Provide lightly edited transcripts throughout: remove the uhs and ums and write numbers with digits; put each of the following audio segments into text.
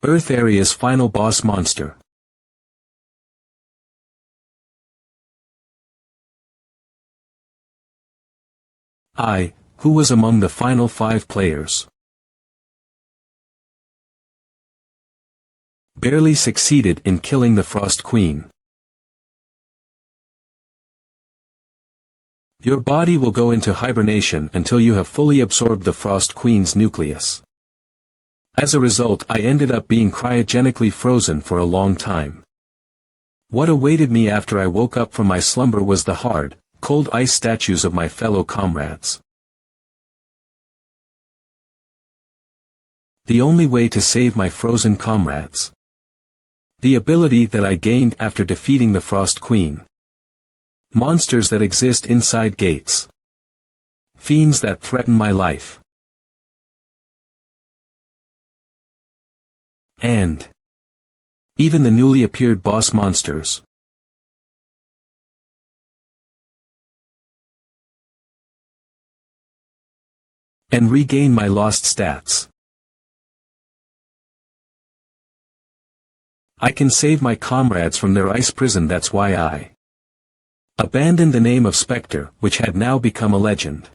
Earth Area's final boss monster. Who was among the final 5 players? Barely succeeded in killing the Frost Queen. Your body will go into hibernation until you have fully absorbed the Frost Queen's nucleus. As a result, I ended up being cryogenically frozen for a long time. What awaited me after I woke up from my slumber was the hard, cold ice statues of my fellow comrades. The only way to save my frozen comrades. The ability that I gained after defeating the Frost Queen. Monsters that exist inside gates. Fiends that threaten my life. And even the newly appeared boss monsters. And regain my lost stats. I can save my comrades from their ice prison. That's why I abandoned the name of Spectre, which had now become a legend.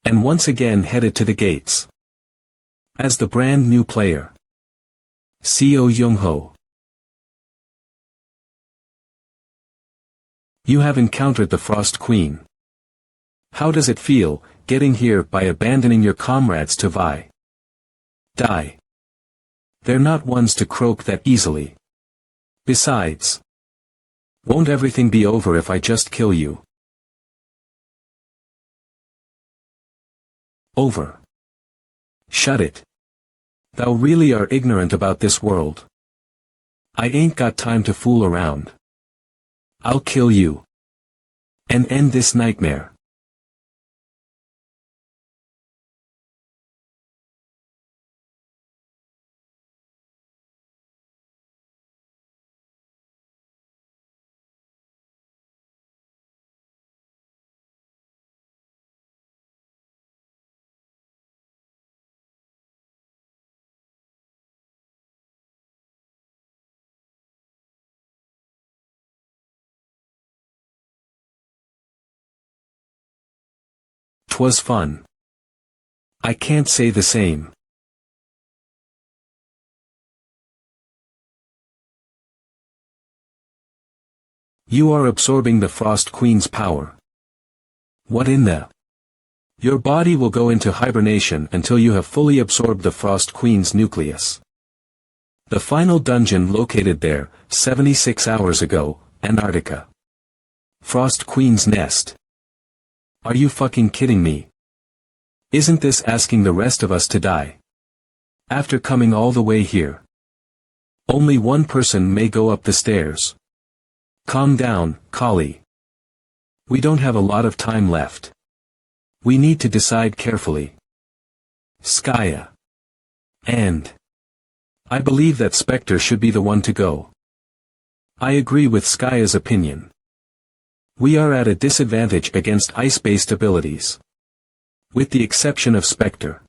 And once again headed to the gates. As the brand new player. Seo Young-ho. You have encountered the Frost Queen. How does it feel, getting here by abandoning your comrades to die? They're not ones to croak that easily. Besides, won't everything be over if I just kill you? Over. Shut it. Thou really are ignorant about this world. I ain't got time to fool around. I'll kill you. And end this nightmare. "'Twas fun. I can't say the same. You are absorbing the Frost Queen's power. What in the? Your body will go into hibernation until you have fully absorbed the Frost Queen's nucleus. The final dungeon located there, 76 hours ago, Antarctica. Frost Queen's nest. Are you fucking kidding me? Isn't this asking the rest of us to die? After coming all the way here. Only one person may go up the stairs. Calm down, Kali. We don't have a lot of time left. We need to decide carefully. Skaya. And I believe that Spectre should be the one to go. I agree with Skaya's opinion. We are at a disadvantage against ice-based abilities. With the exception of Spectre.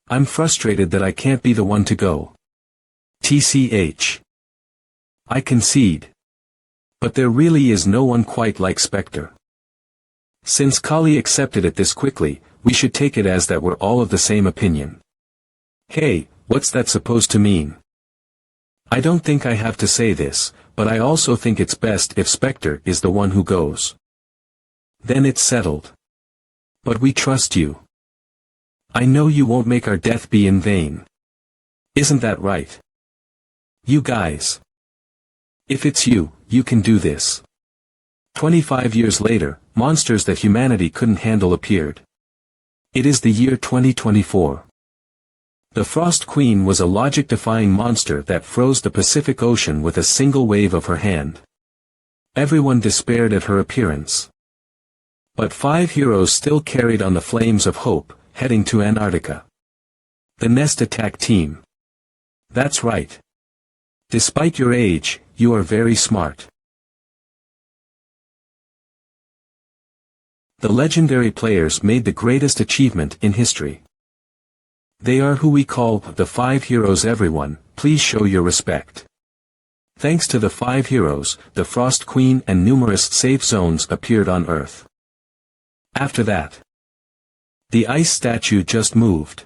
I'm frustrated that I can't be the one to go. TCH. I concede. But there really is no one quite like Spectre. Since Kali accepted it this quickly, we should take it as that we're all of the same opinion. Hey, what's that supposed to mean? I don't think I have to say this, but I also think it's best if Spectre is the one who goes. Then it's settled. But we trust you. I know you won't make our death be in vain. Isn't that right? You guys. If it's you, you can do this. 25 years later, monsters that humanity couldn't handle appeared. It is the year 2024. The Frost Queen was a logic-defying monster that froze the Pacific Ocean with a single wave of her hand. Everyone despaired at her appearance. But 5 heroes still carried on the flames of hope, heading to Antarctica. The Nest Attack Team. That's right. Despite your age, you are very smart. The legendary players made the greatest achievement in history. They are who we call the 5 heroes. Everyone, please show your respect. Thanks to the 5 heroes, the Frost Queen and numerous safe zones appeared on Earth. After that, the ice statue just moved.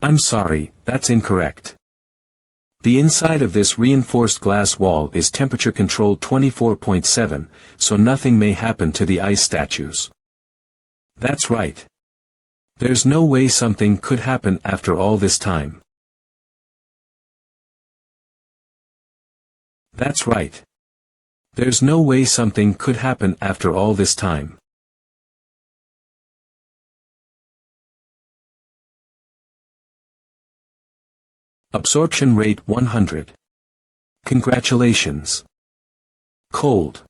I'm sorry, that's incorrect. The inside of this reinforced glass wall is temperature controlled 24.7, so nothing may happen to the ice statues. That's right. There's no way something could happen after all this time. That's right. There's no way something could happen after all this time. Absorption rate 100. Congratulations. Cold.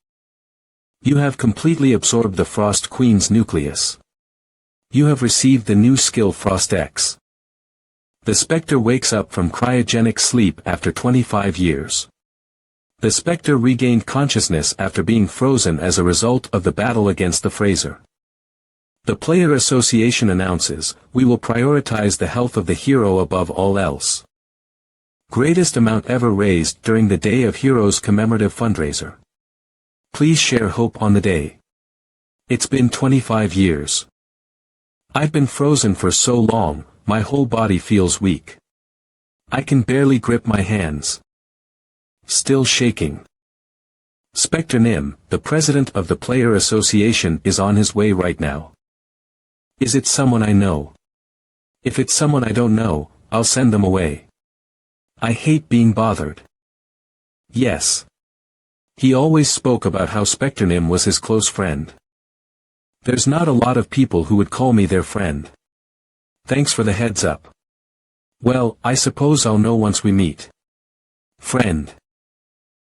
You have completely absorbed the Frost Queen's nucleus. You have received the new skill Frost X. The Spectre wakes up from cryogenic sleep after 25 years. The Spectre regained consciousness after being frozen as a result of the battle against the Fraser. The Player Association announces, we will prioritize the health of the hero above all else. Greatest amount ever raised during the Day of Heroes commemorative fundraiser. Please share hope on the day. It's been 25 years. I've been frozen for so long, my whole body feels weak. I can barely grip my hands. Still shaking. Spectre Nim, the president of the Player Association, is on his way right now. Is it someone I know? If it's someone I don't know, I'll send them away. I hate being bothered. Yes. He always spoke about how Spectre Nim was his close friend. There's not a lot of people who would call me their friend. Thanks for the heads up. Well, I suppose I'll know once we meet. Friend.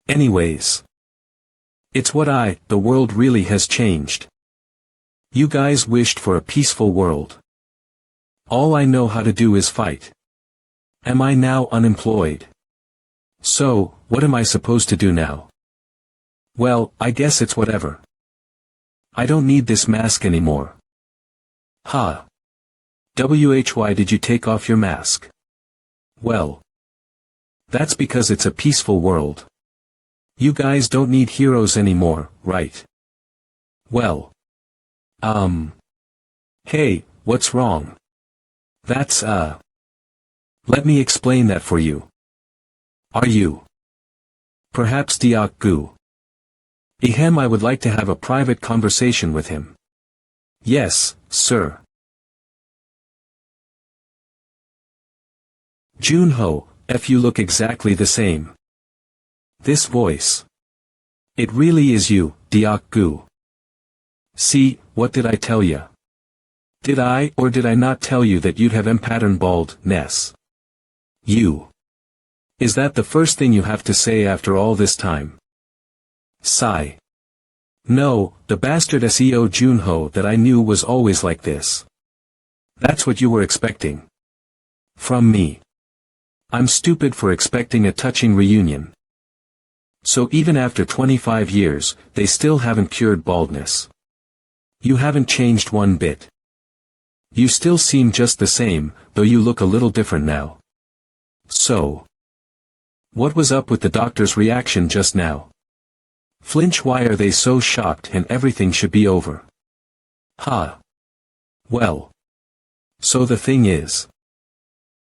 Anyways. It's what the world really has changed. You guys wished for a peaceful world. All I know how to do is fight. Am I now unemployed? So, what am I supposed to do now? Well, I guess it's whatever. I don't need this mask anymore. Ha. Why did you take off your mask? Well. That's because it's a peaceful world. You guys don't need heroes anymore, right? Well. Hey, what's wrong? That's, Let me explain that for you. Are you? Perhaps Diak Gu? Ahem, I would like to have a private conversation with him. Yes, sir. Junho, if you look exactly the same. This voice. It really is you, Diak Gu. See, what did I tell ya? Did I or did I not tell you that you'd have M-pattern baldness? You. Is that the first thing you have to say after all this time? Sigh. No, the bastard SEO Junho that I knew was always like this. That's what you were expecting. From me. I'm stupid for expecting a touching reunion. So even after 25 years, they still haven't cured baldness. You haven't changed one bit. You still seem just the same, though you look a little different now. So. What was up with the doctor's reaction just now? Flinch, why are they so shocked and everything should be over? Ha. Well. So the thing is.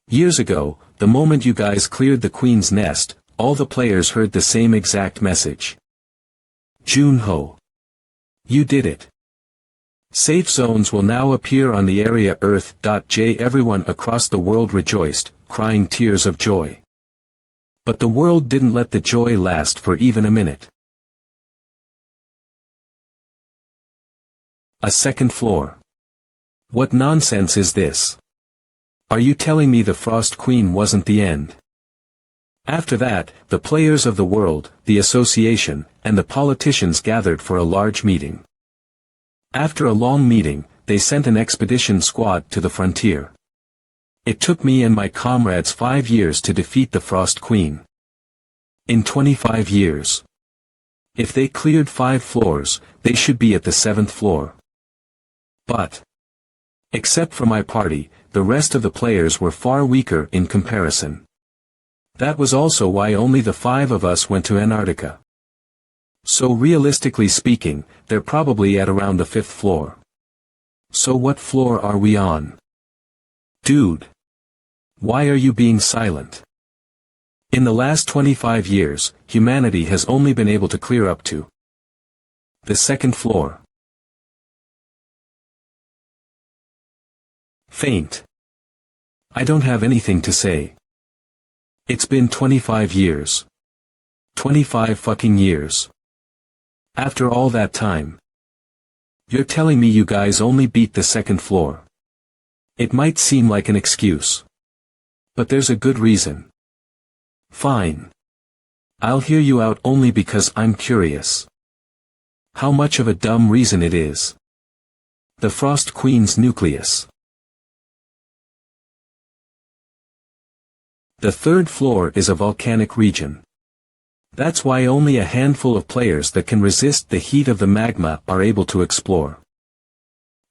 Years ago, the moment you guys cleared the Queen's nest, all the players heard the same exact message. Junho. You did it. Safe zones will now appear on the area Earth.J. Everyone across the world rejoiced, crying tears of joy. But the world didn't let the joy last for even a minute. A second floor. What nonsense is this? Are you telling me the Frost Queen wasn't the end? After that, the players of the world, the association, and the politicians gathered for a large meeting. After a long meeting, they sent an expedition squad to the frontier. It took me and my comrades 5 years to defeat the Frost Queen. In 25 years. If they cleared 5 floors, they should be at the 7th floor. But. Except for my party, the rest of the players were far weaker in comparison. That was also why only the 5 of us went to Antarctica. So realistically speaking, they're probably at around the 5th floor. So what floor are we on? Dude. Why are you being silent? In the last 25 years, humanity has only been able to clear up to the 2nd floor. Faint. I don't have anything to say. It's been 25 years. 25 fucking years. After all that time. You're telling me you guys only beat the 2nd floor. It might seem like an excuse. But there's a good reason. Fine. I'll hear you out only because I'm curious. How much of a dumb reason it is. The Frost Queen's nucleus. The 3rd floor is a volcanic region. That's why only a handful of players that can resist the heat of the magma are able to explore.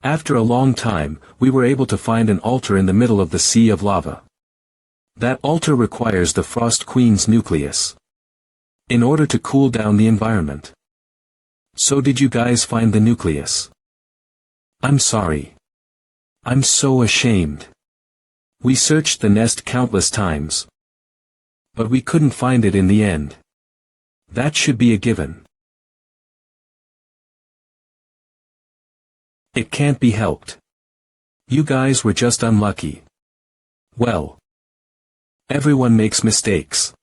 After a long time, we were able to find an altar in the middle of the sea of lava. That altar requires the Frost Queen's nucleus in order to cool down the environment. So did you guys find the nucleus? I'm sorry. I'm so ashamed. We searched the nest countless times. But we couldn't find it in the end. That should be a given. It can't be helped. You guys were just unlucky. Well. Everyone makes mistakes.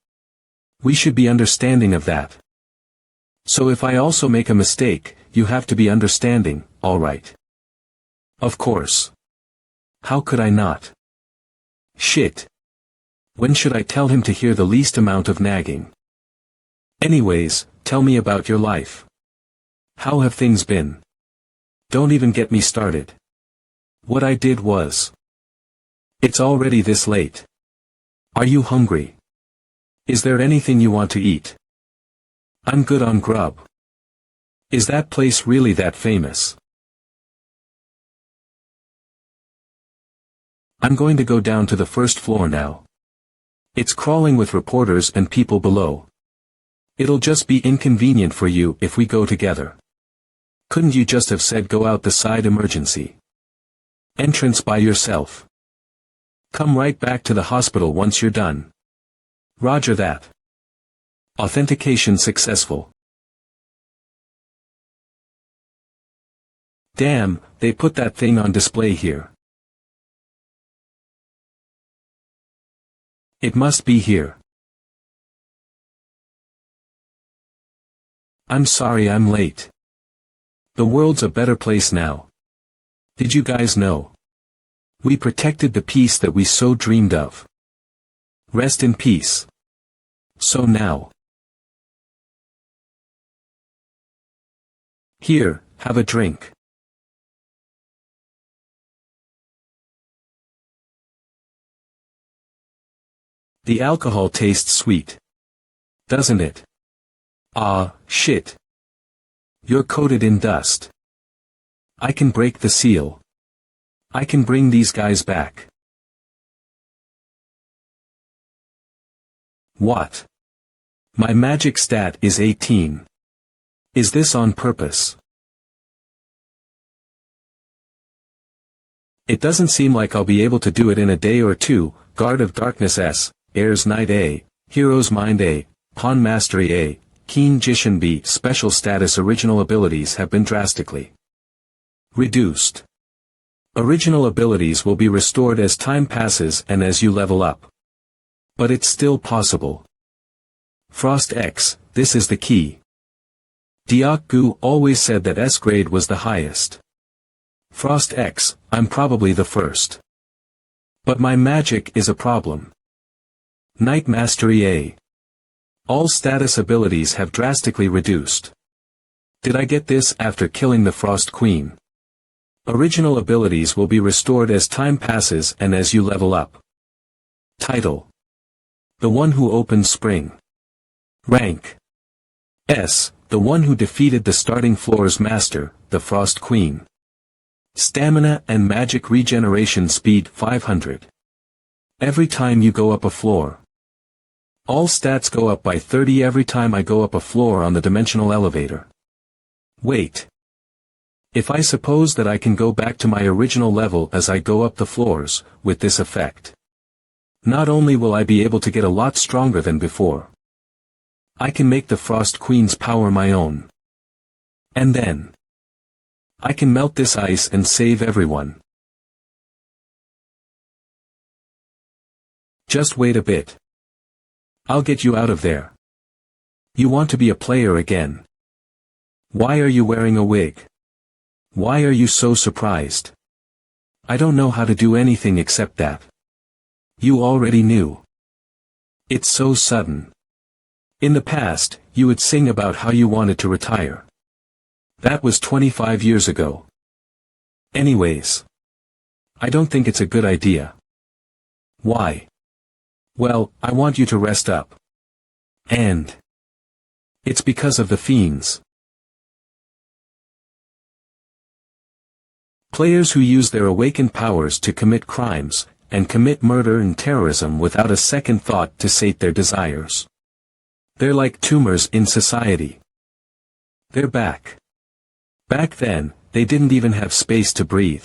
We should be understanding of that. So if I also make a mistake, you have to be understanding, alright? Of course. How could I not? Shit. When should I tell him to hear the least amount of nagging? Anyways, tell me about your life. How have things been? Don't even get me started. What I did was. It's already this late. Are you hungry? Is there anything you want to eat? I'm good on grub. Is that place really that famous? I'm going to go down to the 1st floor now. It's crawling with reporters and people below. It'll just be inconvenient for you if we go together. Couldn't you just have said go out the side emergency entrance by yourself? Come right back to the hospital once you're done. Roger that. Authentication successful. Damn, they put that thing on display here. It must be here. I'm sorry I'm late. The world's a better place now. Did you guys know? We protected the peace that we so dreamed of. Rest in peace. So now. Here, have a drink. The alcohol tastes sweet. Doesn't it? Ah, shit. You're coated in dust. I can break the seal. I can bring these guys back. What? My magic stat is 18. Is this on purpose? It doesn't seem like I'll be able to do it in a day or two. Guard of Darkness S, Air's Knight A, Hero's Mind A, Pawn Mastery A, Keen Jishin B. Special status original abilities have been drastically reduced. Original abilities will be restored as time passes and as you level up. But it's still possible. Frost X, this is the key. Diak Gu always said that S grade was the highest. Frost X, I'm probably the first. But my magic is a problem. Night Mastery A. All status abilities have drastically reduced. Did I get this after killing the Frost Queen? Original abilities will be restored as time passes and as you level up. Title: The One Who Opened Spring. Rank: S, the one who defeated the starting floor's master, the Frost Queen. Stamina and magic regeneration speed 500. Every time you go up a floor. All stats go up by 30 every time I go up a floor on the dimensional elevator. Wait. If I suppose that I can go back to my original level as I go up the floors, with this effect. Not only will I be able to get a lot stronger than before. I can make the Frost Queen's power my own. And then. I can melt this ice and save everyone. Just wait a bit. I'll get you out of there. You want to be a player again. Why are you wearing a wig? Why are you so surprised? I don't know how to do anything except that. You already knew. It's so sudden. In the past, you would sing about how you wanted to retire. That was 25 years ago. Anyways. I don't think it's a good idea. Why? Well, I want you to rest up. And. It's because of the fiends. Players who use their awakened powers to commit crimes, and commit murder and terrorism without a second thought to sate their desires. They're like tumors in society. They're back. Back then, they didn't even have space to breathe.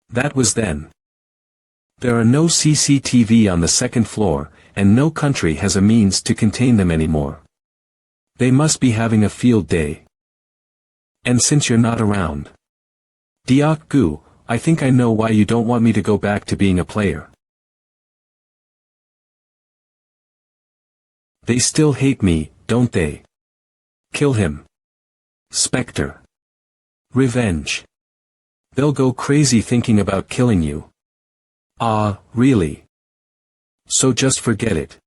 That was then. There are no CCTV on the second floor, and no country has a means to contain them anymore. They must be having a field day. And since you're not around. Diak Gu, I think I know why you don't want me to go back to being a player. They still hate me, don't they? Kill him. Spectre. Revenge. They'll go crazy thinking about killing you. Ah, really? So just forget it.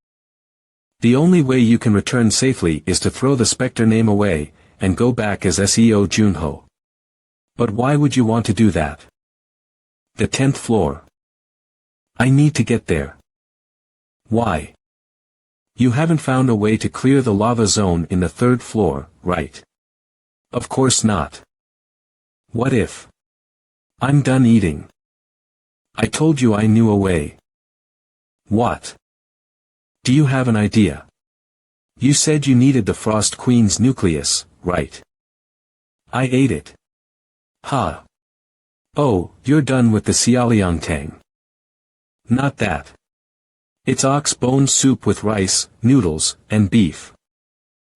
The only way you can return safely is to throw the Spectre name away, and go back as SEO Junho. But why would you want to do that? The 10th floor. I need to get there. Why? You haven't found a way to clear the lava zone in the 3rd floor, right? Of course not. What if? I'm done eating. I told you I knew a way. What? Do you have an idea? You said you needed the Frost Queen's nucleus, right? I ate it. Ha. Oh, you're done with the Xiaoliangtang. Not that. It's ox bone soup with rice, noodles, and beef.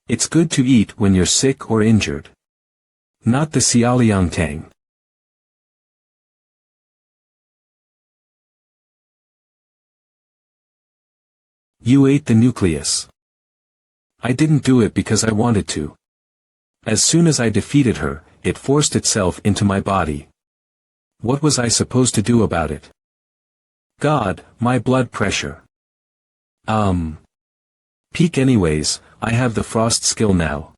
It's good to eat when you're sick or injured. Not the Xiaoliangtang. You ate the nucleus. I didn't do it because I wanted to. As soon as I defeated her, it forced itself into my body. What was I supposed to do about it? God, my blood pressure. Peak anyways, I have the frost skill now.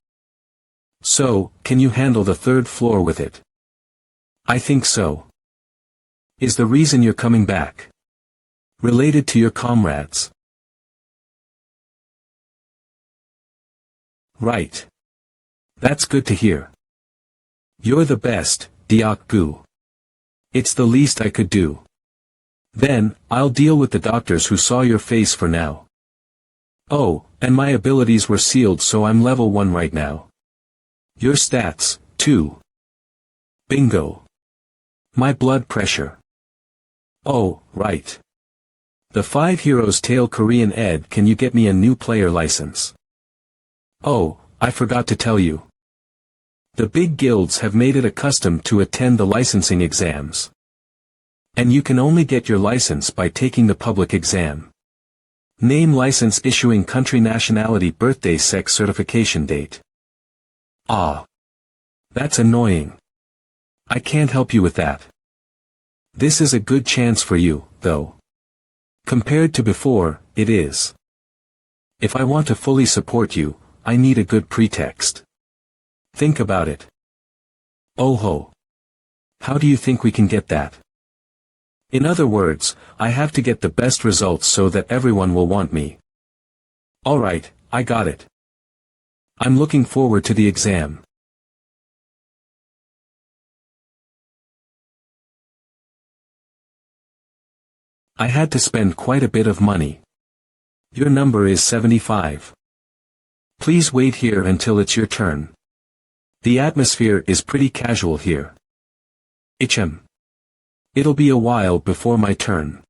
So, can you handle the 3rd floor with it? I think so. Is the reason you're coming back related to your comrades? Right. That's good to hear. You're the best, Diak Gu. It's the least I could do. Then, I'll deal with the doctors who saw your face for now. Oh, and my abilities were sealed so I'm level 1 right now. Your stats, too. Bingo. My blood pressure. Oh, right. The 5 Heroes Tale Korean Ed, can you get me a new player license? Oh, I forgot to tell you. The big guilds have made it a custom to attend the licensing exams. And you can only get your license by taking the public exam. Name, license, issuing, country, nationality, birthday, sex, certification date. Ah. That's annoying. I can't help you with that. This is a good chance for you, though. Compared to before, it is. If I want to fully support you, I need a good pretext. Think about it. Oh ho. How do you think we can get that? In other words, I have to get the best results so that everyone will want me. Alright, I got it. I'm looking forward to the exam. I had to spend quite a bit of money. Your number is 75. Please wait here until it's your turn. The atmosphere is pretty casual here. It'll be a while before my turn.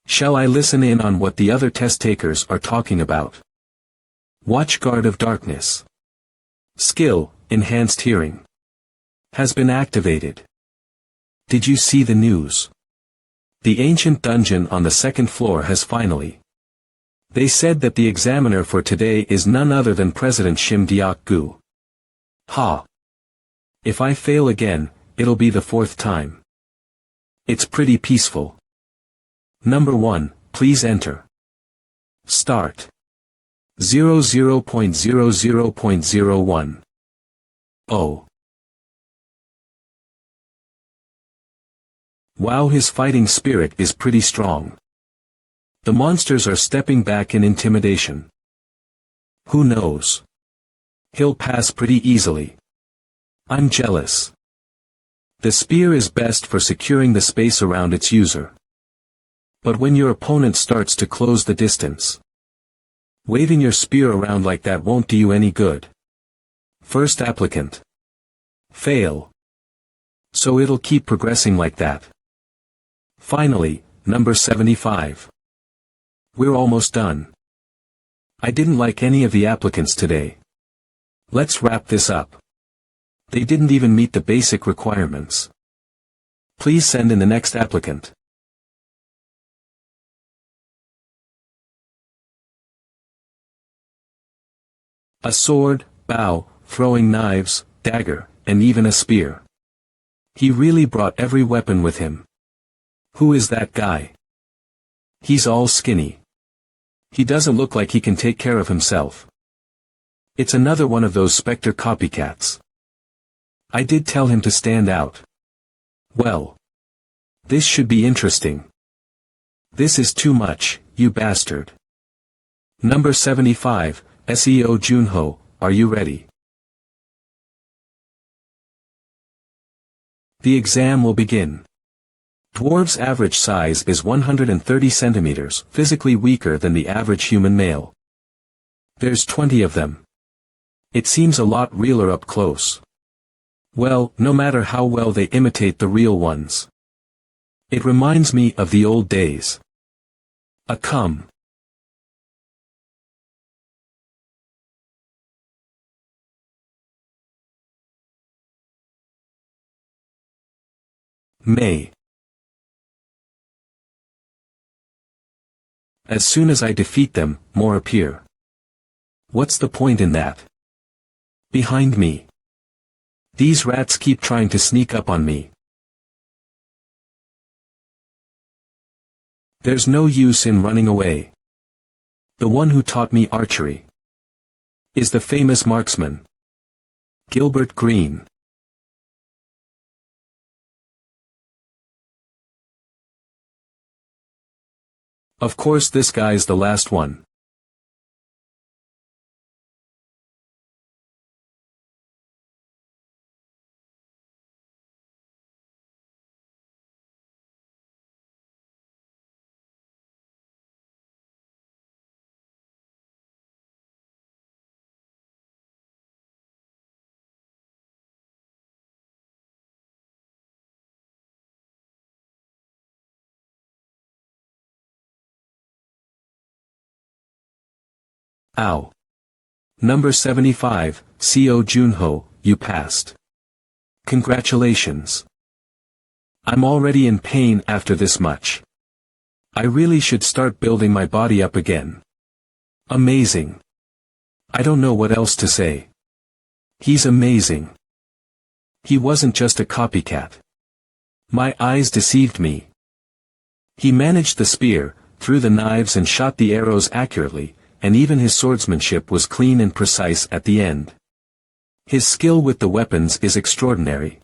Shall I listen in on what the other test takers are talking about? Watchguard of Darkness. Skill, Enhanced Hearing. Has been activated. Did you see the news? The ancient dungeon on the second floor has finally. They said that the examiner for today is none other than President Shim Deok-gu. Ha! If I fail again, it'll be the fourth time. It's pretty peaceful. Number 1, please enter. Start. 00.00.01. Oh. Wow, his fighting spirit is pretty strong. The monsters are stepping back in intimidation. Who knows? He'll pass pretty easily. I'm jealous. The spear is best for securing the space around its user. But when your opponent starts to close the distance, waving your spear around like that won't do you any good. First applicant. Fail. So it'll keep progressing like that. Finally, number 75. We're almost done. I didn't like any of the applicants today. Let's wrap this up. They didn't even meet the basic requirements. Please send in the next applicant. A sword, bow, throwing knives, dagger, and even a spear. He really brought every weapon with him. Who is that guy? He's all skinny. He doesn't look like he can take care of himself. It's another one of those Spectre copycats. I did tell him to stand out. Well. This should be interesting. This is too much, you bastard. Number 75, SEO Junho, are you ready? The exam will begin. Dwarves' average size is 130 centimeters, physically weaker than the average human male. There's 20 of them. It seems a lot realer up close. Well, no matter how well they imitate the real ones. It reminds me of the old days. Come. May. As soon as I defeat them, more appear. What's the point in that? Behind me. These rats keep trying to sneak up on me. There's no use in running away. The one who taught me archery is the famous marksman, Gilbert Green. Of course this guy's the last one. Ow. Number 75, Seo Junho, you passed. Congratulations. I'm already in pain after this much. I really should start building my body up again. Amazing. I don't know what else to say. He's amazing. He wasn't just a copycat. My eyes deceived me. He managed the spear, threw the knives and shot the arrows accurately, and even his swordsmanship was clean and precise at the end. His skill with the weapons is extraordinary.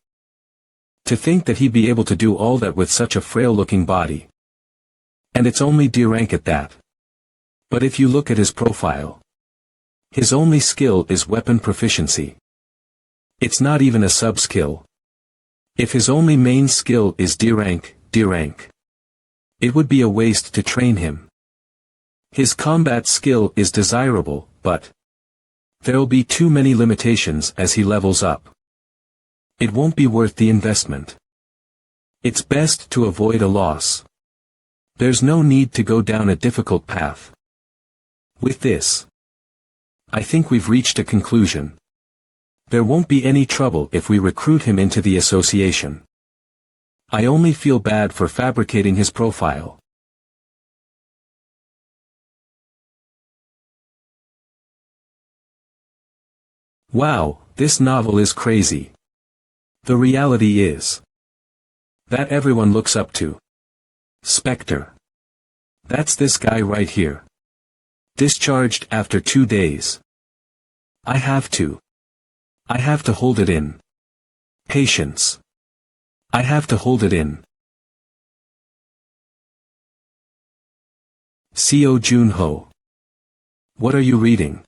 To think that he'd be able to do all that with such a frail-looking body. And it's only D rank at that. But if you look at his profile, his only skill is weapon proficiency. It's not even a sub-skill. If his only main skill is D rank, It would be a waste to train him. His combat skill is desirable, but there'll be too many limitations as he levels up. It won't be worth the investment. It's best to avoid a loss. There's no need to go down a difficult path. With this, I think we've reached a conclusion. There won't be any trouble if we recruit him into the association. I only feel bad for fabricating his profile. Wow, this novel is crazy. The reality is that everyone looks up to Spectre. That's this guy right here. Discharged after 2 days. I have to hold it in. Patience. I have to hold it in. Seo Junho. What are you reading?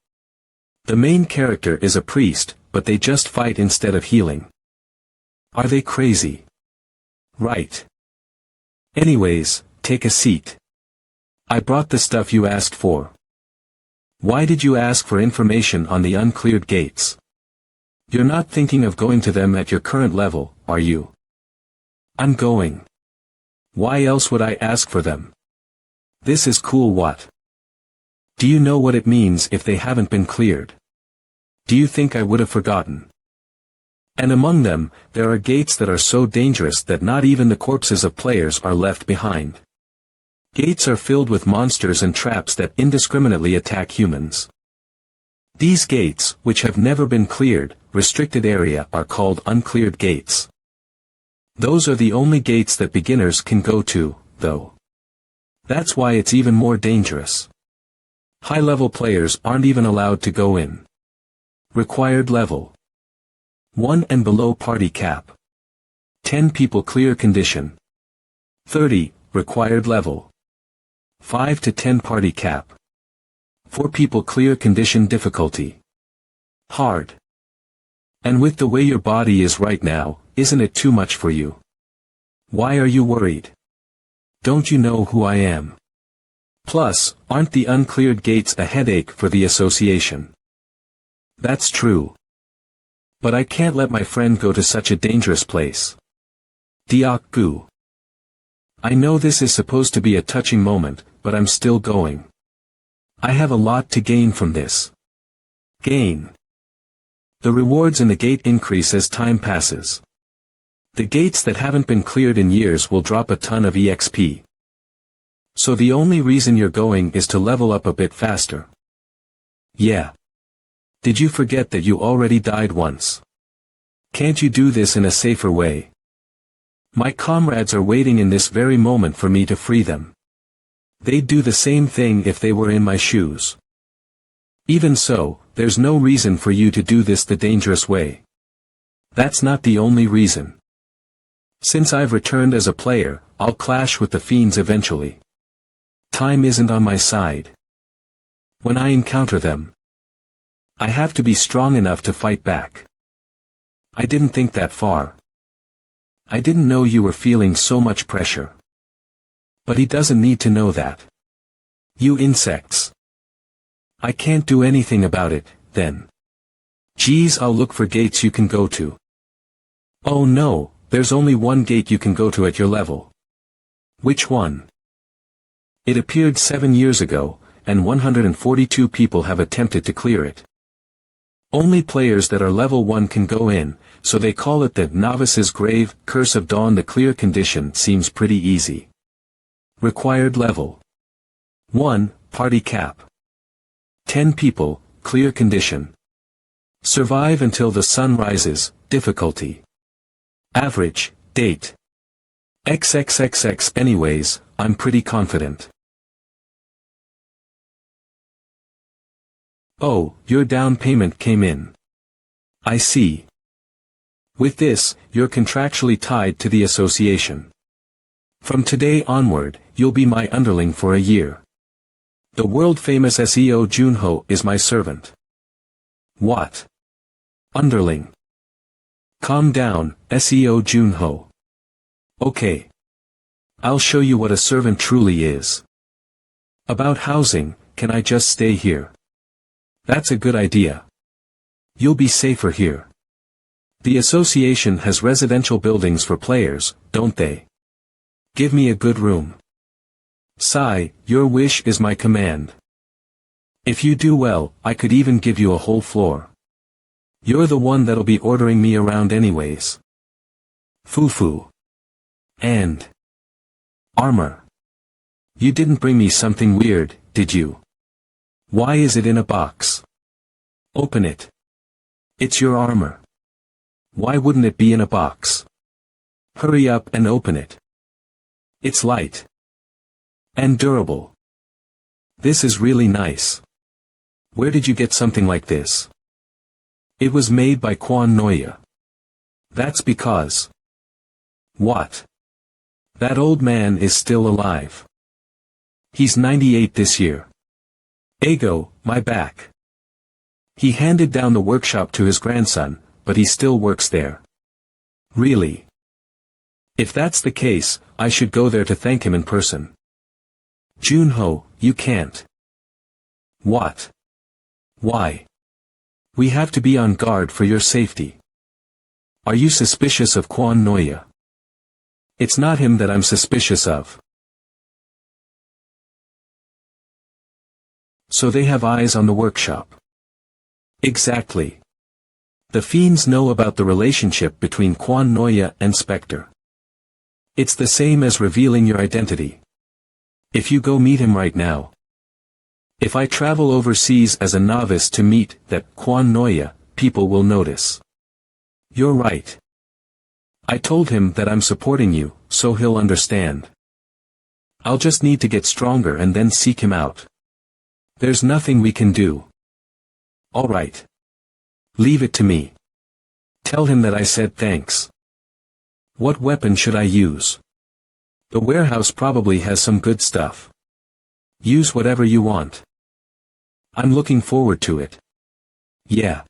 The main character is a priest, but they just fight instead of healing. Are they crazy? Right. Anyways, take a seat. I brought the stuff you asked for. Why did you ask for information on the uncleared gates? You're not thinking of going to them at your current level, are you? I'm going. Why else would I ask for them? This is cool. What? Do you know what it means if they haven't been cleared? Do you think I would have forgotten? And among them, there are gates that are so dangerous that not even the corpses of players are left behind. Gates are filled with monsters and traps that indiscriminately attack humans. These gates, which have never been cleared, restricted area, are called uncleared gates. Those are the only gates that beginners can go to, though. That's why it's even more dangerous. High-level players aren't even allowed to go in. Required level 1 and below party cap. 10 people clear condition. 30, required level 5 to 10 party cap. 4 people clear condition difficulty. Hard. And with the way your body is right now, isn't it too much for you? Why are you worried? Don't you know who I am? Plus, aren't the uncleared gates a headache for the association? That's true. But I can't let my friend go to such a dangerous place. Diak Gu. I know this is supposed to be a touching moment, but I'm still going. I have a lot to gain from this. Gain. The rewards in the gate increase as time passes. The gates that haven't been cleared in years will drop a ton of EXP. So the only reason you're going is to level up a bit faster. Yeah. Did you forget that you already died once? Can't you do this in a safer way? My comrades are waiting in this very moment for me to free them. They'd do the same thing if they were in my shoes. Even so, there's no reason for you to do this the dangerous way. That's not the only reason. Since I've returned as a player, I'll clash with the fiends eventually. Time isn't on my side. When I encounter them, I have to be strong enough to fight back. I didn't think that far. I didn't know you were feeling so much pressure. But he doesn't need to know that. You insects. I can't do anything about it, then. Geez, I'll look for gates you can go to. Oh no, there's only one gate you can go to at your level. Which one? It appeared 7 years ago, and 142 people have attempted to clear it. Only players that are level 1 can go in, so they call it the Novice's Grave. Curse of Dawn. The clear condition seems pretty easy. Required level 1, party cap. 10 people, clear condition. Survive until the sun rises, difficulty. Average, date. XXXX. Anyways, I'm pretty confident. Oh, your down payment came in. I see. With this, you're contractually tied to the association. From today onward, you'll be my underling for a year. The world-famous SEO Junho is my servant. What? Underling. Calm down, SEO Junho. Okay. I'll show you what a servant truly is. About housing, can I just stay here? That's a good idea. You'll be safer here. The association has residential buildings for players, don't they? Give me a good room. Sigh, your wish is my command. If you do well, I could even give you a whole floor. You're the one that'll be ordering me around anyways. Foo-foo. And armor. You didn't bring me something weird, did you? Why is it in a box? Open it. It's your armor. Why wouldn't it be in a box? Hurry up and open it. It's light. And durable. This is really nice. Where did you get something like this? It was made by MANHWA. That's because. What? That old man is still alive. He's 98 this year. Ego, my back. He handed down the workshop to his grandson, but he still works there. Really? If that's the case, I should go there to thank him in person. Junho, you can't. What? Why? We have to be on guard for your safety. Are you suspicious of MANHWA? It's not him that I'm suspicious of. So they have eyes on the workshop. Exactly. The fiends know about the relationship between MANHWA and Spectre. It's the same as revealing your identity. If you go meet him right now. If I travel overseas as a novice to meet that MANHWA, people will notice. You're right. I told him that I'm supporting you, so he'll understand. I'll just need to get stronger and then seek him out. There's nothing we can do. All right. Leave it to me. Tell him that I said thanks. What weapon should I use? The warehouse probably has some good stuff. Use whatever you want. I'm looking forward to it. Yeah.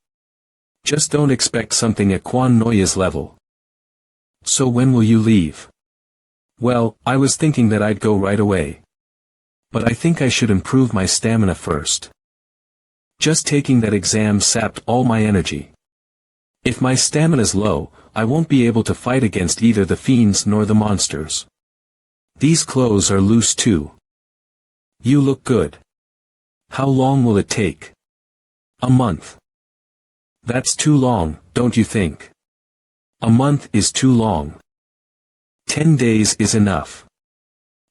Just don't expect something at MANHWA's level. So when will you leave? Well, I was thinking that I'd go right away. But I think I should improve my stamina first. Just taking that exam sapped all my energy. If my stamina's low, I won't be able to fight against either the fiends nor the monsters. These clothes are loose too. You look good. How long will it take? A month. That's too long, don't you think? A month is too long. 10 days is enough.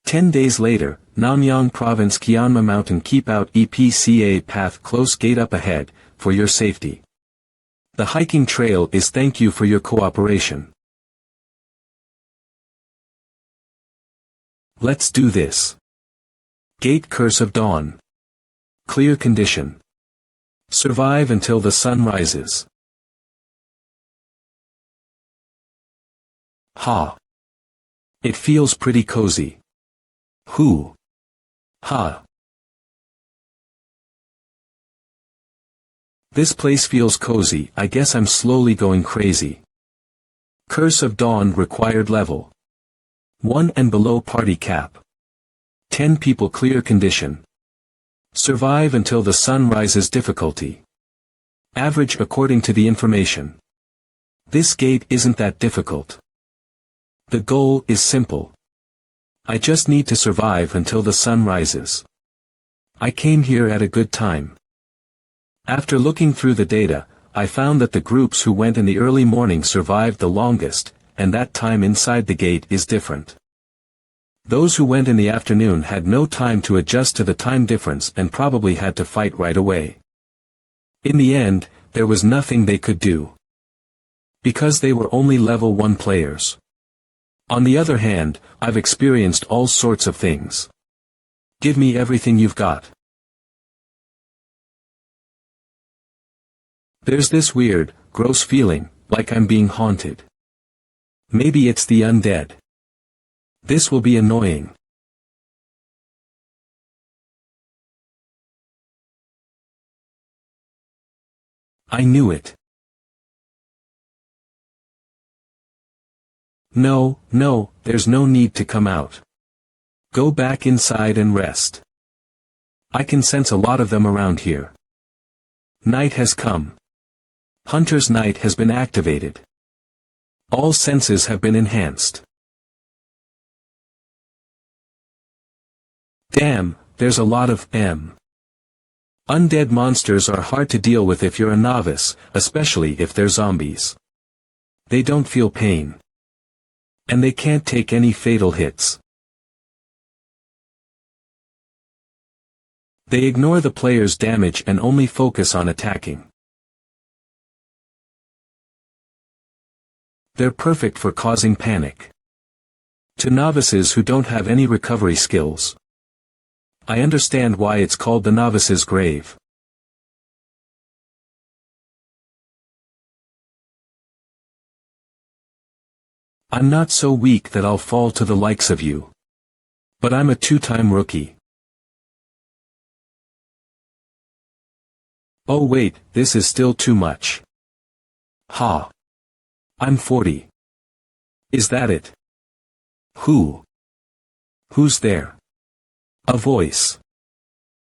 10 days later, Nanyang Province Kianma Mountain. Keep out EPCA path close gate up ahead, for your safety. The hiking trail is thank you for your cooperation. Let's do this. Gate Curse of Dawn. Clear condition. Survive until the sun rises. Ha. It feels pretty cozy. Who? Ha. This place feels cozy. I guess I'm slowly going crazy. Curse of Dawn required level 1 and below. Party cap 10 people. Clear condition. Survive until the sun rises. Difficulty average according to the information. This gate isn't that difficult. The goal is simple. I just need to survive until the sun rises. I came here at a good time. After looking through the data, I found that the groups who went in the early morning survived the longest, and that time inside the gate is different. Those who went in the afternoon had no time to adjust to the time difference and probably had to fight right away. In the end, there was nothing they could do. Because they were only level 1 players. On the other hand, I've experienced all sorts of things. Give me everything you've got. There's this weird, gross feeling, like I'm being haunted. Maybe it's the undead. This will be annoying. I knew it. No, there's no need to come out. Go back inside and rest. I can sense a lot of them around here. Night has come. Hunter's night has been activated. All senses have been enhanced. Damn, there's a lot of undead monsters are hard to deal with if you're a novice, especially if they're zombies. They don't feel pain. And they can't take any fatal hits. They ignore the player's damage and only focus on attacking. They're perfect for causing panic. To novices who don't have any recovery skills. I understand why it's called the novice's grave. I'm not so weak that I'll fall to the likes of you. But I'm a two-time rookie. Oh wait, this is still too much. Ha. I'm 40. Is that it? Who's there? A voice.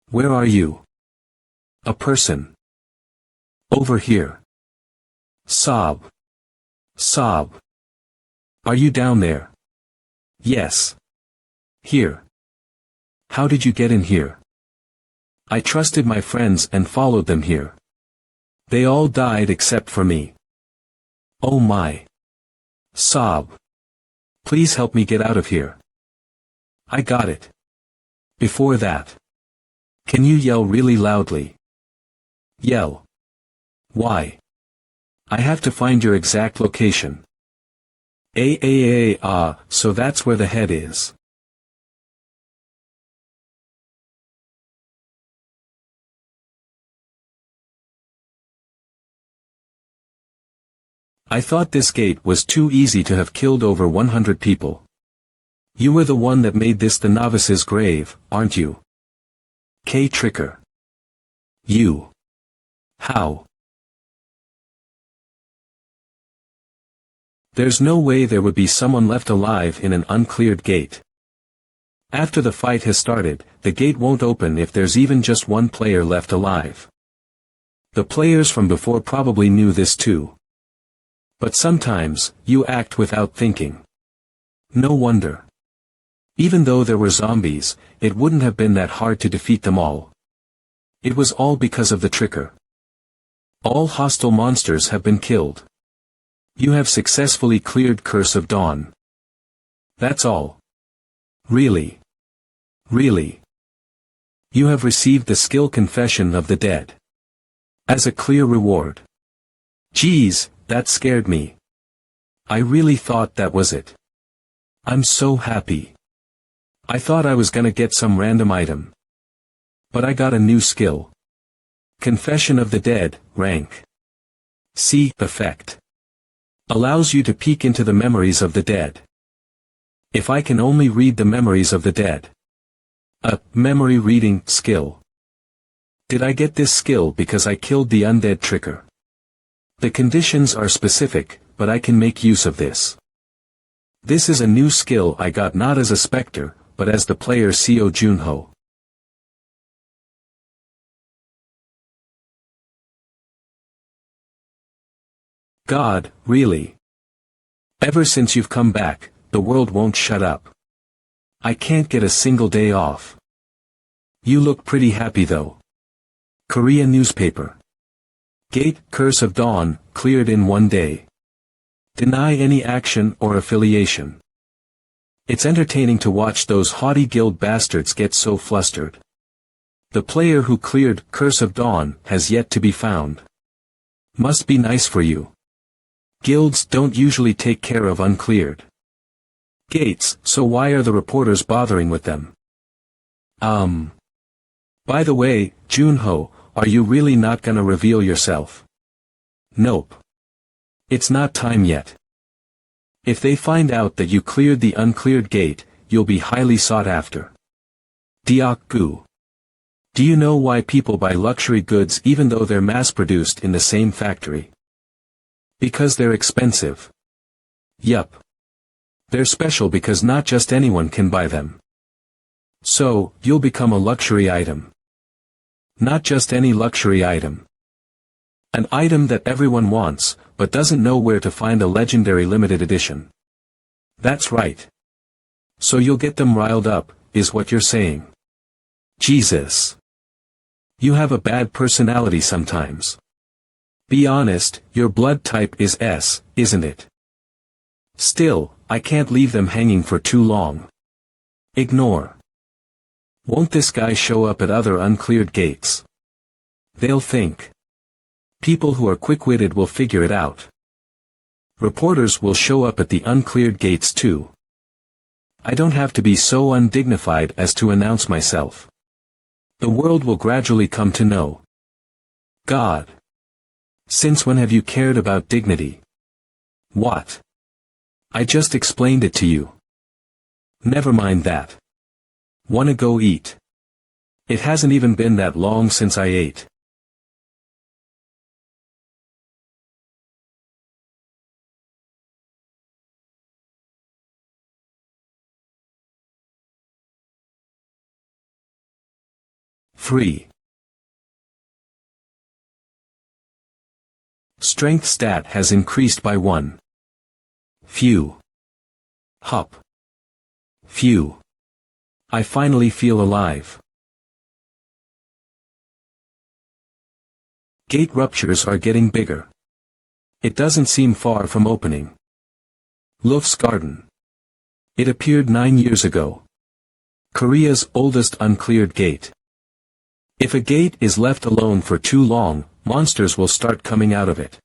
Where are you? A person. Over here. Sob. Sob. Are you down there? Yes. Here. How did you get in here? I trusted my friends and followed them here. They all died except for me. Oh my. Sob. Please help me get out of here. I got it. Before that. Can you yell really loudly? Yell. Why? I have to find your exact location. So that's where the head is. I thought this gate was too easy to have killed over 100 people. You were the one that made this the novice's grave, aren't you? Tricker. You. How? There's no way there would be someone left alive in an uncleared gate. After the fight has started, the gate won't open if there's even just one player left alive. The players from before probably knew this too. But sometimes, you act without thinking. No wonder. Even though there were zombies, it wouldn't have been that hard to defeat them all. It was all because of the tricker. All hostile monsters have been killed. You have successfully cleared Curse of Dawn. That's all. Really. Really. You have received the skill Confession of the Dead. As a clear reward. Geez, that scared me. I really thought that was it. I'm so happy. I thought I was gonna get some random item. But I got a new skill. Confession of the Dead, rank C effect. Allows you to peek into the memories of the dead. If I can only read the memories of the dead. A memory reading skill. Did I get this skill because I killed the undead tricker? The conditions are specific, but I can make use of this. This is a new skill I got not as a specter, but as the player Seo Junho. God, really? Ever since you've come back, the world won't shut up. I can't get a single day off. You look pretty happy though. Korea newspaper. Gate, Curse of Dawn, cleared in one day. Deny any action or affiliation. It's entertaining to watch those haughty guild bastards get so flustered. The player who cleared Curse of Dawn has yet to be found. Must be nice for you. Guilds don't usually take care of uncleared gates, so why are the reporters bothering with them? By the way, Junho, are you really not gonna reveal yourself? Nope. It's not time yet. If they find out that you cleared the uncleared gate, you'll be highly sought after. Diak-gu. Do you know why people buy luxury goods even though they're mass-produced in the same factory? Because they're expensive. Yup. They're special because not just anyone can buy them. So, you'll become a luxury item. Not just any luxury item. An item that everyone wants, but doesn't know where to find a legendary limited edition. That's right. So you'll get them riled up, is what you're saying. Jesus. You have a bad personality sometimes. Be honest, your blood type is S, isn't it? Still, I can't leave them hanging for too long. Ignore. Won't this guy show up at other uncleared gates? They'll think. People who are quick-witted will figure it out. Reporters will show up at the uncleared gates too. I don't have to be so undignified as to announce myself. The world will gradually come to know. God. Since when have you cared about dignity? What? I just explained it to you. Never mind that. Wanna go eat? It hasn't even been that long since I ate. Free. Strength stat has increased by 1. Phew. Hup. Phew. I finally feel alive. Gate ruptures are getting bigger. It doesn't seem far from opening. Luf's Garden. It appeared 9 years ago. Korea's oldest uncleared gate. If a gate is left alone for too long, monsters will start coming out of it.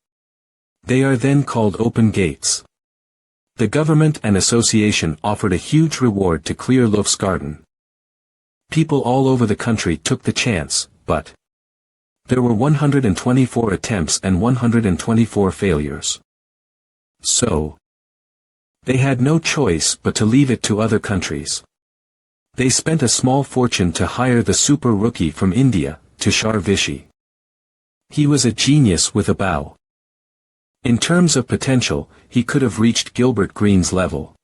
They are then called open gates. The government and association offered a huge reward to clear Luf's Garden. People all over the country took the chance, but there were 124 attempts and 124 failures. So, they had no choice but to leave it to other countries. They spent a small fortune to hire the super rookie from India, Tushar Vishy. He was a genius with a bow. In terms of potential, he could have reached Gilbert Green's level.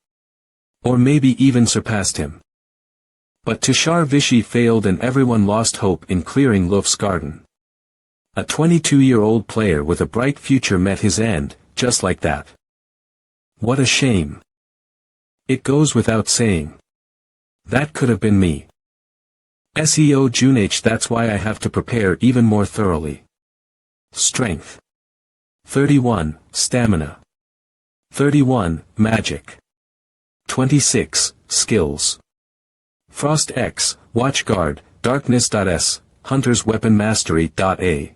Or maybe even surpassed him. But Tushar Vishy failed and everyone lost hope in clearing Luf's Garden. A 22-year-old player with a bright future met his end, just like that. What a shame. It goes without saying. That could have been me. SEO Junh, that's why I have to prepare even more thoroughly. Strength. 31, Stamina. 31, Magic. 26, Skills. Frost X, Watchguard, Darkness.S, Hunter's Weapon Mastery.A.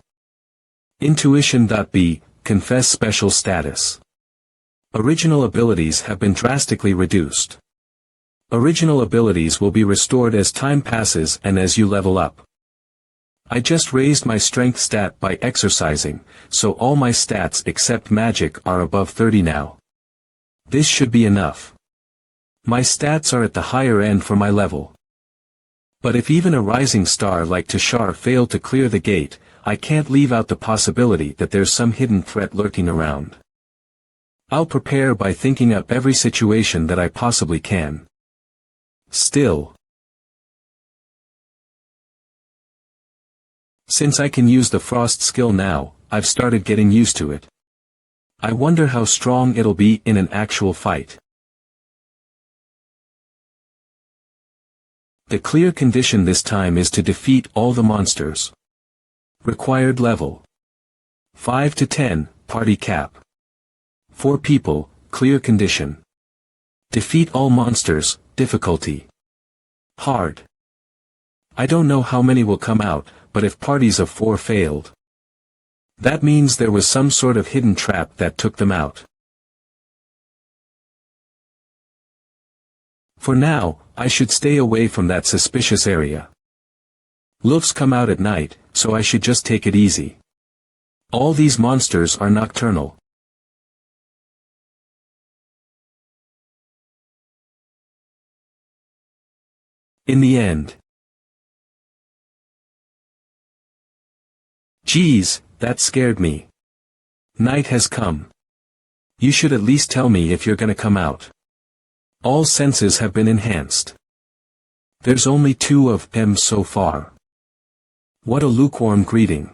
Intuition.B, Confess Special Status. Original abilities have been drastically reduced. Original abilities will be restored as time passes and as you level up. I just raised my strength stat by exercising, so all my stats except magic are above 30 now. This should be enough. My stats are at the higher end for my level. But if even a rising star like Tushar failed to clear the gate, I can't leave out the possibility that there's some hidden threat lurking around. I'll prepare by thinking up every situation that I possibly can. Still, since I can use the frost skill now, I've started getting used to it. I wonder how strong it'll be in an actual fight. The clear condition this time is to defeat all the monsters. Required level 5 to 10, party cap. 4 people, clear condition. Defeat all monsters, difficulty hard. I don't know how many will come out, but if parties of 4 failed, that means there was some sort of hidden trap that took them out. For now, I should stay away from that suspicious area. Lufs come out at night, so I should just take it easy. All these monsters are nocturnal. In the end. Geez, that scared me. Night has come. You should at least tell me if you're gonna come out. All senses have been enhanced. There's only 2 of them so far. What a lukewarm greeting.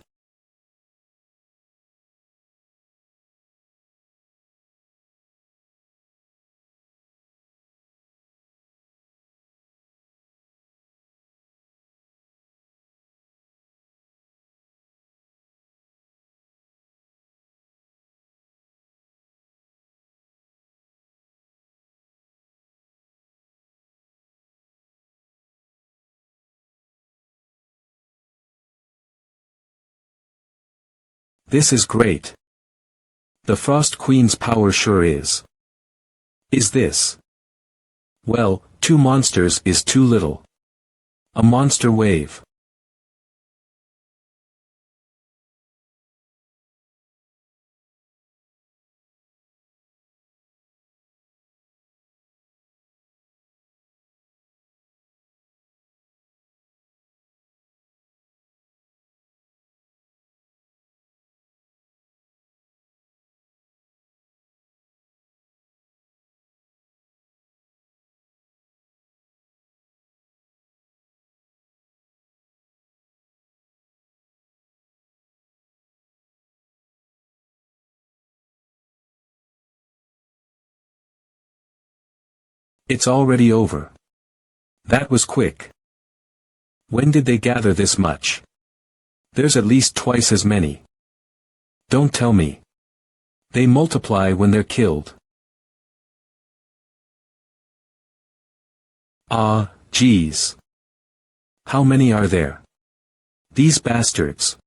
This is great. The Frost Queen's power sure is. Is this? Well, 2 monsters is too little. A monster wave. It's already over. That was quick. When did they gather this much? There's at least twice as many. Don't tell me. They multiply when they're killed. Ah, geez. How many are there? These bastards.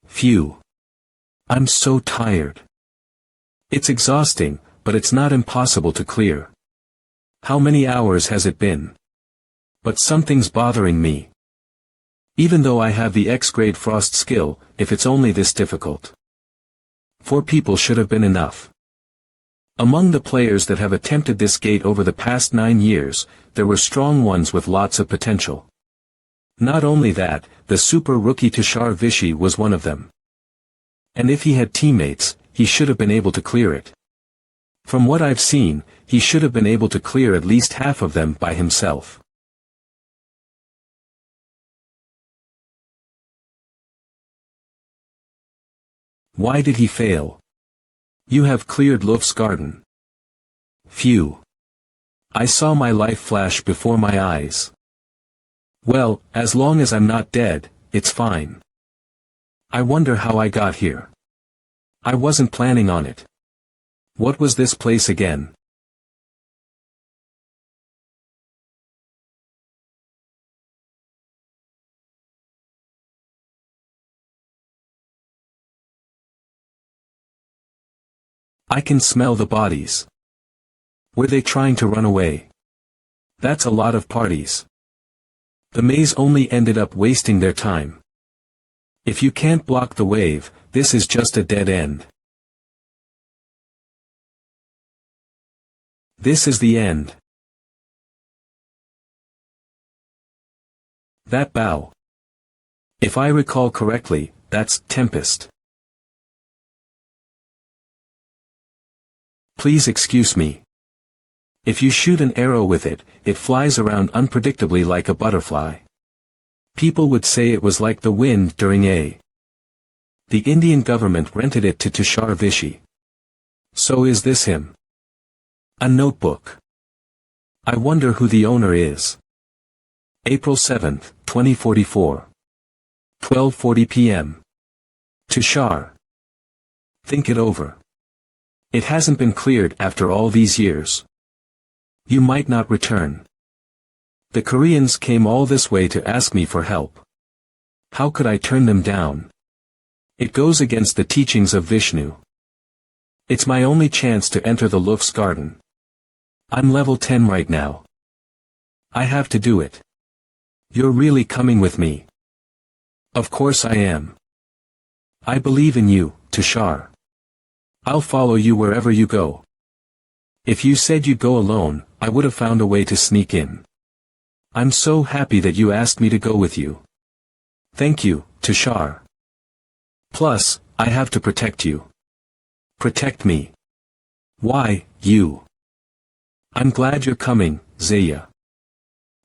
Phew. I'm so tired. It's exhausting, but it's not impossible to clear. How many hours has it been? But something's bothering me. Even though I have the X-grade frost skill, if it's only this difficult. 4 people should have been enough. Among the players that have attempted this gate over the past 9 years, there were strong ones with lots of potential. Not only that, the super rookie Tushar Vishy was one of them. And if he had teammates, he should have been able to clear it. From what I've seen, he should have been able to clear at least half of them by himself. Why did he fail? You have cleared Luf's garden. Phew. I saw my life flash before my eyes. Well, as long as I'm not dead, it's fine. I wonder how I got here. I wasn't planning on it. What was this place again? I can smell the bodies. Were they trying to run away? That's a lot of parties. The maze only ended up wasting their time. If you can't block the wave, this is just a dead end. This is the end. That bow. If I recall correctly, that's Tempest. Please excuse me. If you shoot an arrow with it, it flies around unpredictably like a butterfly. People would say it was like the wind during The Indian government rented it to Tushar Vishy. So is this him? A notebook. I wonder who the owner is. April 7, 2044. 12:40 p.m. Tushar. Think it over. It hasn't been cleared after all these years. You might not return. The Koreans came all this way to ask me for help. How could I turn them down? It goes against the teachings of Vishnu. It's my only chance to enter the Luf's garden. I'm level 10 right now. I have to do it. You're really coming with me. Of course I am. I believe in you, Tushar. I'll follow you wherever you go. If you said you'd go alone, I would have found a way to sneak in. I'm so happy that you asked me to go with you. Thank you, Tushar. Plus, I have to protect you. Protect me. Why, you? I'm glad you're coming, Zaya.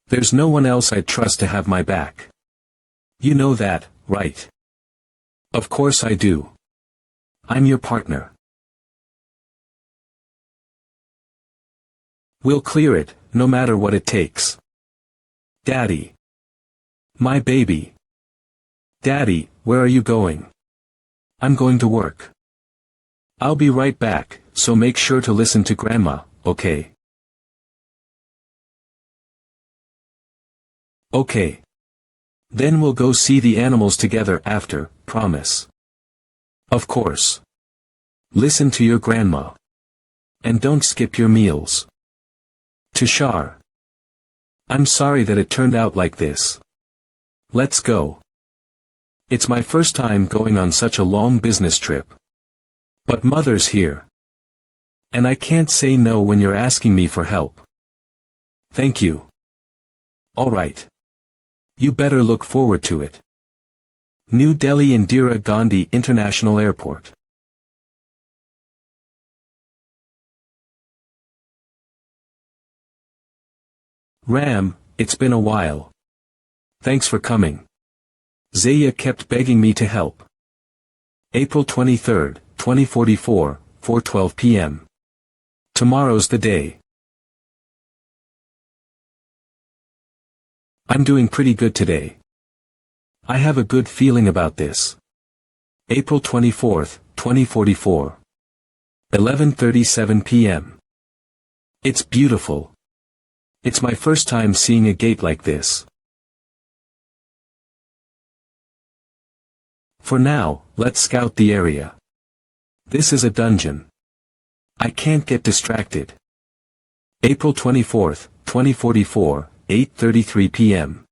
There's no one else I'd trust to have my back. You know that, right? Of course I do. I'm your partner. We'll clear it, no matter what it takes. Daddy. My baby. Daddy, where are you going? I'm going to work. I'll be right back, so make sure to listen to Grandma, okay? Okay. Then we'll go see the animals together after, promise. Of course. Listen to your grandma. And don't skip your meals. Tushar. I'm sorry that it turned out like this. Let's go. It's my first time going on such a long business trip. But Mother's here. And I can't say no when you're asking me for help. Thank you. All right. You better look forward to it. New Delhi Indira Gandhi International Airport. Ram, it's been a while. Thanks for coming. Zaya kept begging me to help. April 23, 2044, 4:12 p.m. Tomorrow's the day. I'm doing pretty good today. I have a good feeling about this. April 24, 2044. 11:37 p.m. It's beautiful. It's my first time seeing a gate like this. For now, let's scout the area. This is a dungeon. I can't get distracted. April 24, 2044, 8:33 p.m.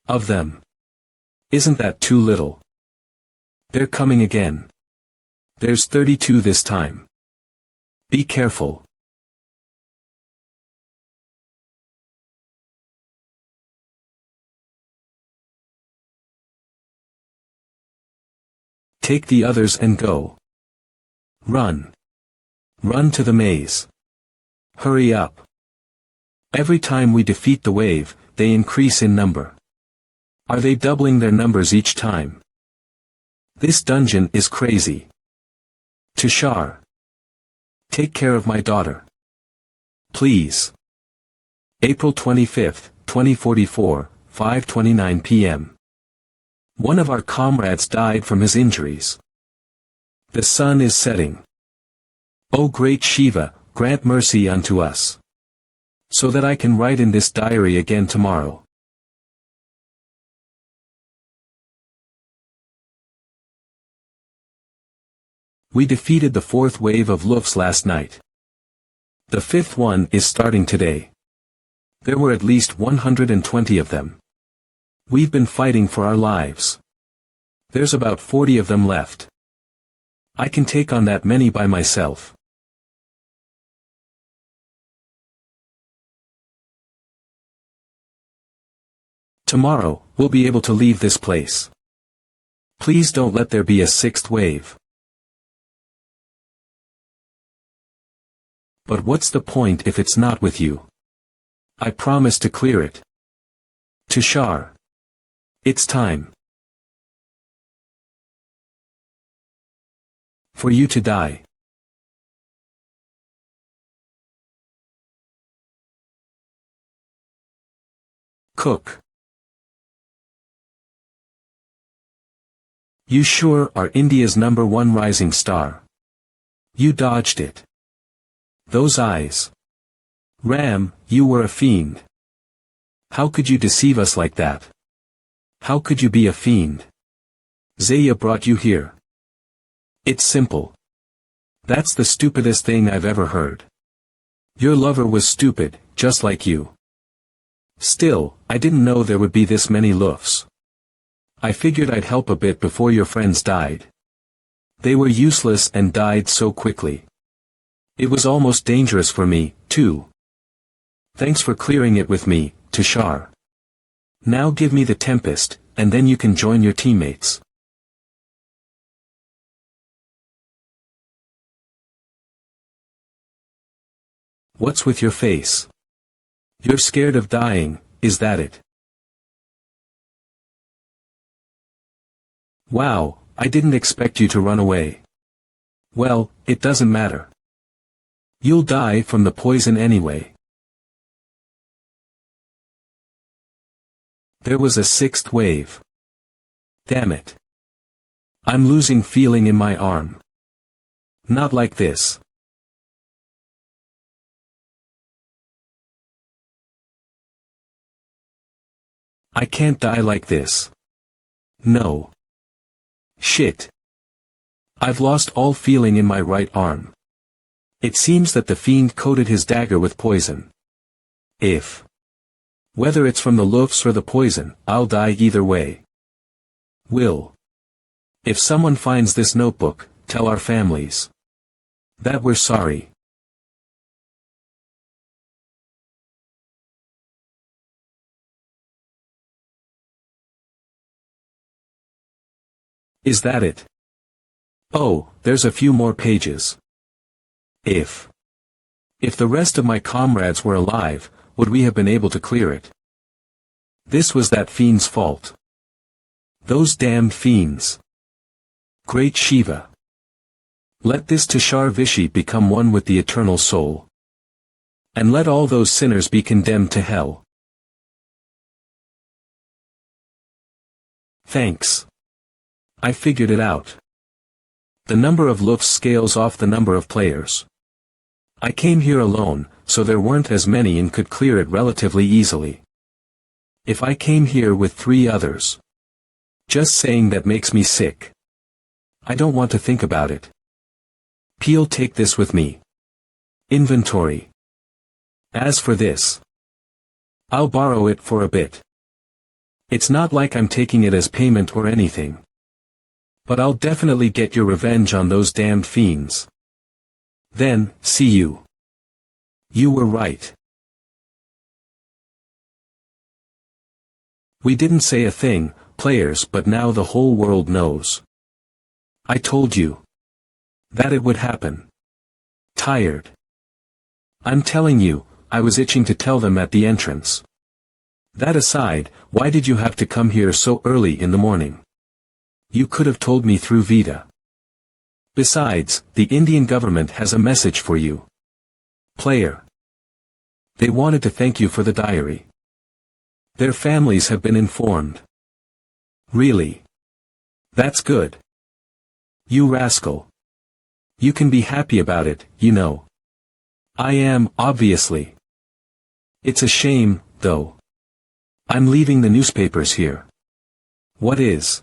Of them. Isn't that too little? They're coming again. There's 32 this time. Be careful. Take the others and go. Run. Run to the maze. Hurry up. Every time we defeat the wave, they increase in number. Are they doubling their numbers each time? This dungeon is crazy. Tushar. Take care of my daughter. Please. April 25, 2044, 5:29 p.m. One of our comrades died from his injuries. The sun is setting. O great Shiva, grant mercy unto us. So that I can write in this diary again tomorrow. We defeated the fourth wave of Lufs last night. The fifth one is starting today. There were at least 120 of them. We've been fighting for our lives. There's about 40 of them left. I can take on that many by myself. Tomorrow, we'll be able to leave this place. Please don't let there be a sixth wave. But what's the point if it's not with you? I promise to clear it. Tushar. It's time. For you to die. Cook. You sure are India's #1 rising star. You dodged it. Those eyes. Ram, you were a fiend. How could you deceive us like that? How could you be a fiend? Zaya brought you here. It's simple. That's the stupidest thing I've ever heard. Your lover was stupid, just like you. Still, I didn't know there would be this many Lufs. I figured I'd help a bit before your friends died. They were useless and died so quickly. It was almost dangerous for me, too. Thanks for clearing it with me, Tushar. Now give me the Tempest, and then you can join your teammates. What's with your face? You're scared of dying, is that it? Wow, I didn't expect you to run away. Well, it doesn't matter. You'll die from the poison anyway. There was a sixth wave. Damn it. I'm losing feeling in my arm. Not like this. I can't die like this. No. Shit. I've lost all feeling in my right arm. It seems that the fiend coated his dagger with poison. Whether it's from the Lufs or the poison, I'll die either way. If someone finds this notebook, tell our families that we're sorry. Is that it? Oh, there's a few more pages. If the rest of my comrades were alive, would we have been able to clear it? This was that fiend's fault. Those damned fiends. Great Shiva. Let this Tushar Vishi become one with the eternal soul. And let all those sinners be condemned to hell. Thanks. I figured it out. The number of Lufs scales off the number of players. I came here alone, so there weren't as many and could clear it relatively easily. If I came here with 3 others. Just saying that makes me sick. I don't want to think about it. Peel, take this with me. Inventory. As for this, I'll borrow it for a bit. It's not like I'm taking it as payment or anything. But I'll definitely get your revenge on those damned fiends. Then, see you. You were right. We didn't say a thing, players, but now the whole world knows. I told you that it would happen. Tired. I'm telling you, I was itching to tell them at the entrance. That aside, why did you have to come here so early in the morning? You could have told me through Vita. Besides, the Indian government has a message for you. Player. They wanted to thank you for the diary. Their families have been informed. Really? That's good. You rascal. You can be happy about it, you know. I am, obviously. It's a shame, though. I'm leaving the newspapers here. What is?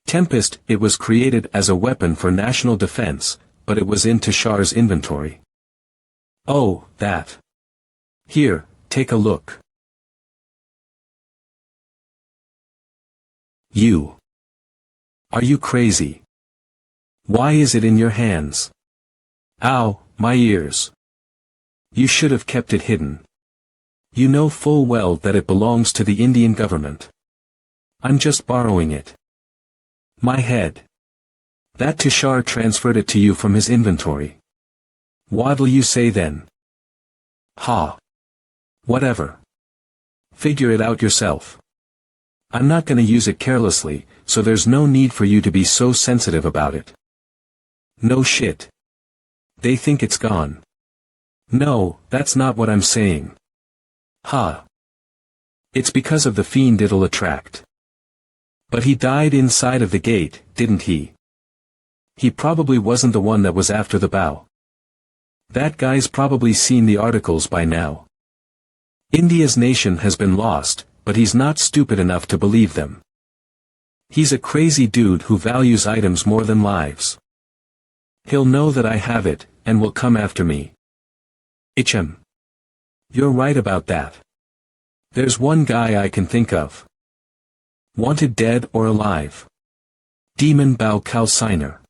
Tempest, it was created as a weapon for national defense, but it was in Tushar's inventory. Oh, that. Here, take a look. You. Are you crazy? Why is it in your hands? Ow, my ears. You should have kept it hidden. You know full well that it belongs to the Indian government. I'm just borrowing it. My head. That Tushar transferred it to you from his inventory. What'll you say then? Ha. Whatever. Figure it out yourself. I'm not gonna use it carelessly, so there's no need for you to be so sensitive about it. No shit. They think it's gone. No, that's not what I'm saying. Ha. It's because of the fiend it'll attract. But he died inside of the gate, didn't he? He probably wasn't the one that was after the bow. That guy's probably seen the articles by now. India's nation has been lost, but he's not stupid enough to believe them. He's a crazy dude who values items more than lives. He'll know that I have it, and will come after me. You're right about that. There's one guy I can think of. Wanted dead or alive. Demon Bao Kao Signer.